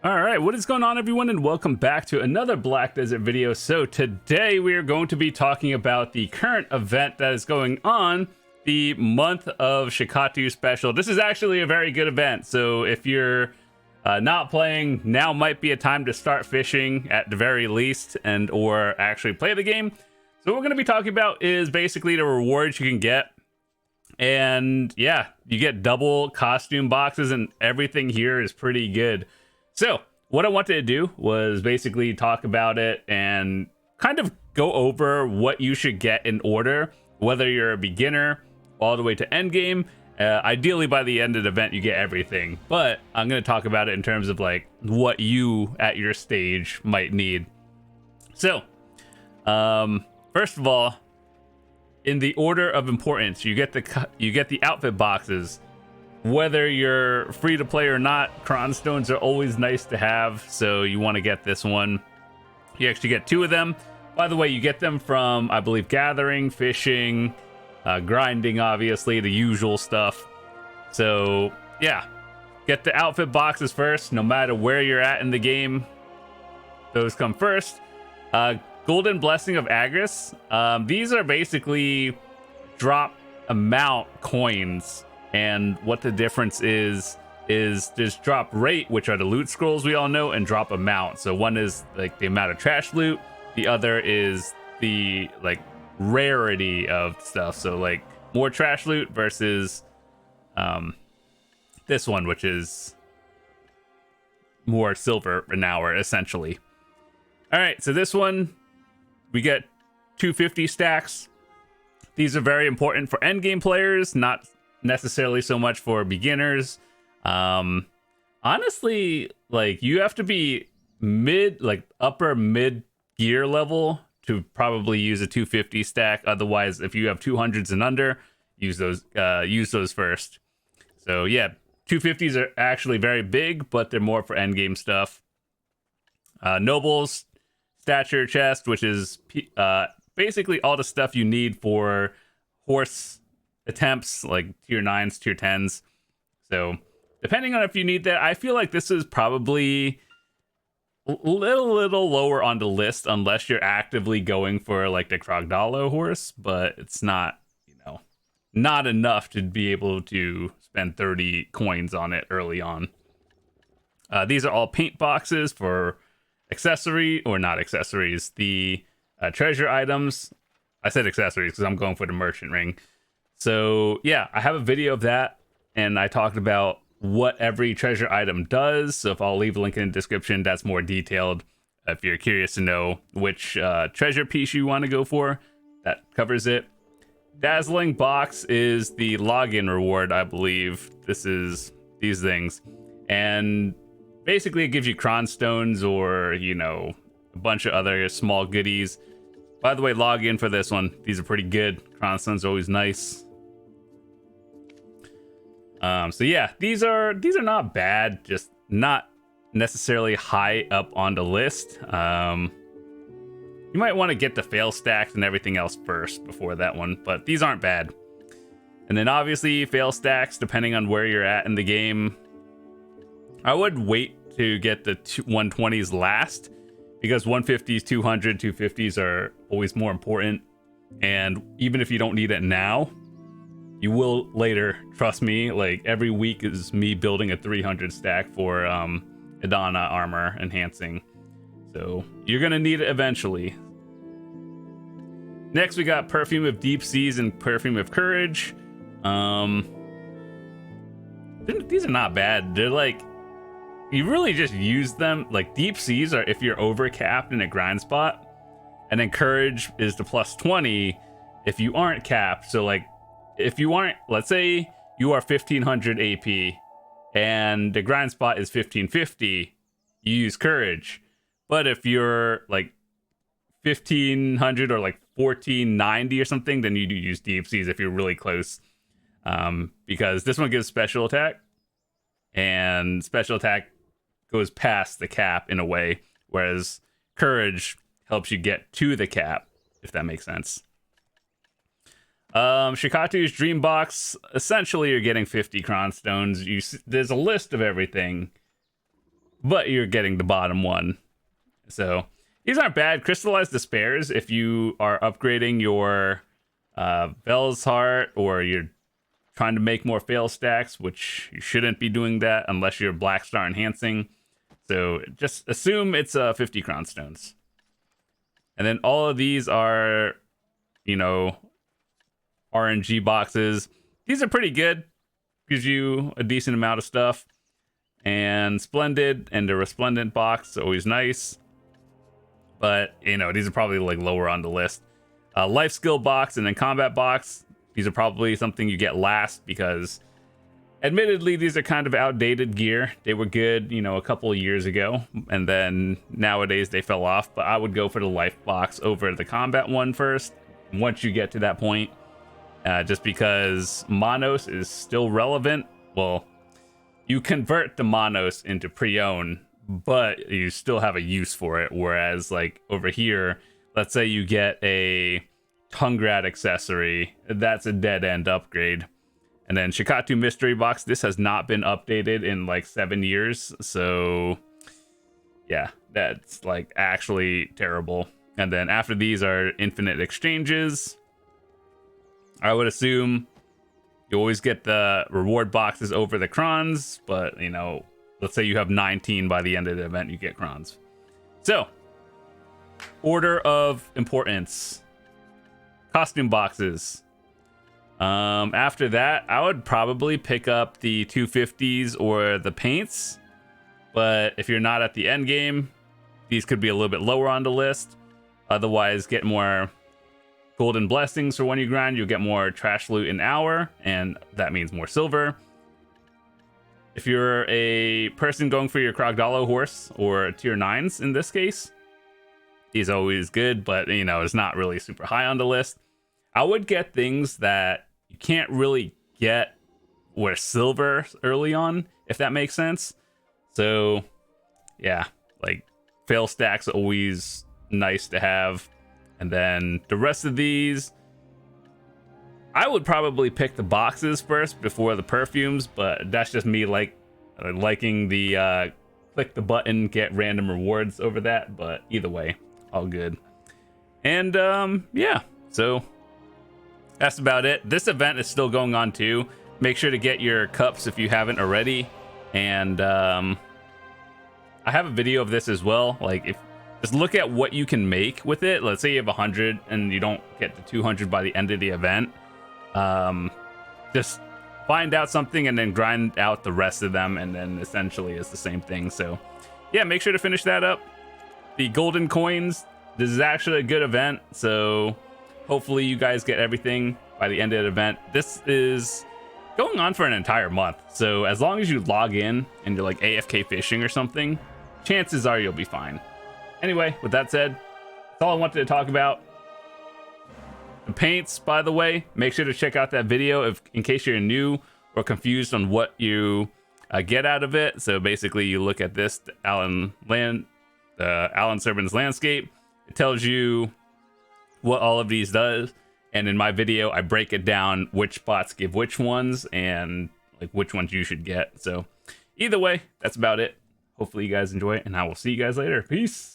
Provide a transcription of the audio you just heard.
All right, what is going on, everyone, and welcome back to another Black Desert video. So today we are going to be talking about the current event that is going on, the month of Shakatu special. This is actually a very good event, so if you're not playing, now might be a time to start fishing at the very least, and or actually play the game. So what we're going to be talking about is basically the rewards you can get. And yeah, you get double costume boxes, and everything here is pretty good. So what I wanted to do was basically talk about it and kind of go over what you should get in order, whether you're a beginner all the way to end game. Ideally, by the end of the event, you get everything. But I'm going to talk about it in terms of like what you at your stage might need. So first of all, in the order of importance, you get the outfit boxes. Whether you're free to play or not, Cron Stones are always nice to have, so you want to get this one. You actually get 2 of them. By the way, you get them from, I believe, gathering, fishing, grinding, obviously, the usual stuff. So, yeah. Get the outfit boxes first, no matter where you're at in the game. Those come first. Golden Blessing of Agris. These are basically drop amount coins. And what the difference is there's drop rate, which are the loot scrolls we all know, and drop amount. So one is like the amount of trash loot, the other is the like rarity of stuff. So like more trash loot versus this one, which is more silver an hour essentially. All right, so this one we get 250 stacks. These are very important for endgame players, not necessarily so much for beginners. Honestly, like you have to be upper mid gear level to probably use a 250 stack. Otherwise, if you have 200s and under, use those first. So yeah, 250s are actually very big, but they're more for endgame stuff. Nobles stature chest, which is basically all the stuff you need for horse attempts, like tier 9s, tier 10s. So depending on if you need that, I feel like this is probably a little lower on the list unless you're actively going for like the Krogdalo horse, but it's not, not enough to be able to spend 30 coins on it early on. These are all paint boxes for not accessories, the treasure items. I said accessories because I'm going for the merchant ring. So yeah, I have a video of that, and I talked about what every treasure item does. So if I'll leave a link in the description, that's more detailed. If you're curious to know which treasure piece you want to go for, that covers it. Dazzling box is the login reward, I believe. This is these things. And basically it gives you Cron Stones or, a bunch of other small goodies. By the way, log in for this one. These are pretty good. Cron Stones are always nice. So yeah, these are not bad, just not necessarily high up on the list. You might want to get the fail stacks and everything else first before that one, but these aren't bad. And then obviously fail stacks, depending on where you're at in the game. I would wait to get the 120s last, because 150s, 200, 250s are always more important. And even if you don't need it now, you will later. Trust me, like every week is me building a 300 stack for Adana armor enhancing. So you're going to need it eventually. Next, we got Perfume of Deep Seas and Perfume of Courage. These are not bad. They're like, you really just use them. Like Deep Seas are if you're overcapped in a grind spot, and then Courage is the plus 20 if you aren't capped. So like if you aren't, let's say you are 1500 AP and the grind spot is 1550, you use Courage. But if you're like 1500 or like 1490 or something, then you do use Deep Seas if you're really close. Because this one gives special attack, and special attack goes past the cap in a way, whereas Courage helps you get to the cap, if that makes sense. Shakatu's Dream Box, essentially you're getting 50 Cron Stones. There's a list of everything. but you're getting the bottom one. So these aren't bad. Crystallized Despairs, if you are upgrading your Vel's Heart, or you're trying to make more fail stacks, which you shouldn't be doing that unless you're Black Star enhancing. So just assume it's 50 crown stones. And then all of these are, you know, RNG boxes. These are pretty good. Gives you a decent amount of stuff. And Splendid and the Resplendent box, always nice. But, you know, these are probably like lower on the list. Life skill box and then combat box. These are probably something you get last because, admittedly, these are kind of outdated gear. They were good, you know, a couple of years ago, and then nowadays they fell off. But I would go for the life box over the combat one first, once you get to that point. Just because Monos is still relevant. Well, you convert the Monos into pre-owned, but you still have a use for it. Whereas, like, over here, let's say you get a Tungrat accessory, that's a dead-end upgrade. And then Shakatu Mystery Box, this has not been updated in like 7 years. So yeah, that's like actually terrible. And then after these are infinite exchanges. I would assume you always get the reward boxes over the crons, but you know, let's say you have 19 by the end of the event, you get crons. So, order of importance. Costume boxes. After that, I would probably pick up the 250s or the paints. But if you're not at the end game, these could be a little bit lower on the list. Otherwise, get more golden blessings for when you grind. You'll get more trash loot an hour, and that means more silver. If you're a person going for your Krogdalo horse, or tier 9s in this case, he's always good, but you know, it's not really super high on the list. I would get things that you can't really get with silver early on, if that makes sense. So yeah, like fail stacks always nice to have. And then the rest of these, I would probably pick the boxes first before the perfumes, but that's just me liking the click the button, get random rewards over that. But either way, all good. And yeah, so that's about it. This event is still going on too. Make sure to get your cups if you haven't already. And I have a video of this as well. Like, if just look at what you can make with it. Let's say you have 100 and you don't get to 200 by the end of the event. Just find out something and then grind out the rest of them, and then essentially it's the same thing. So yeah, make sure to finish that up. The golden coins, this is actually a good event, so hopefully you guys get everything by the end of the event. This is going on for an entire month, so as long as you log in and you're like AFK fishing or something, chances are you'll be fine. Anyway, with that said, that's all I wanted to talk about. The paints, by the way, make sure to check out that video in case you're new or confused on what you get out of it. So basically, you look at this, the Alan Serban's landscape. It tells you what all of these does, and in my video I break it down which spots give which ones and like which ones you should get. So either way, that's about it. Hopefully you guys enjoy it, and I will see you guys later. Peace.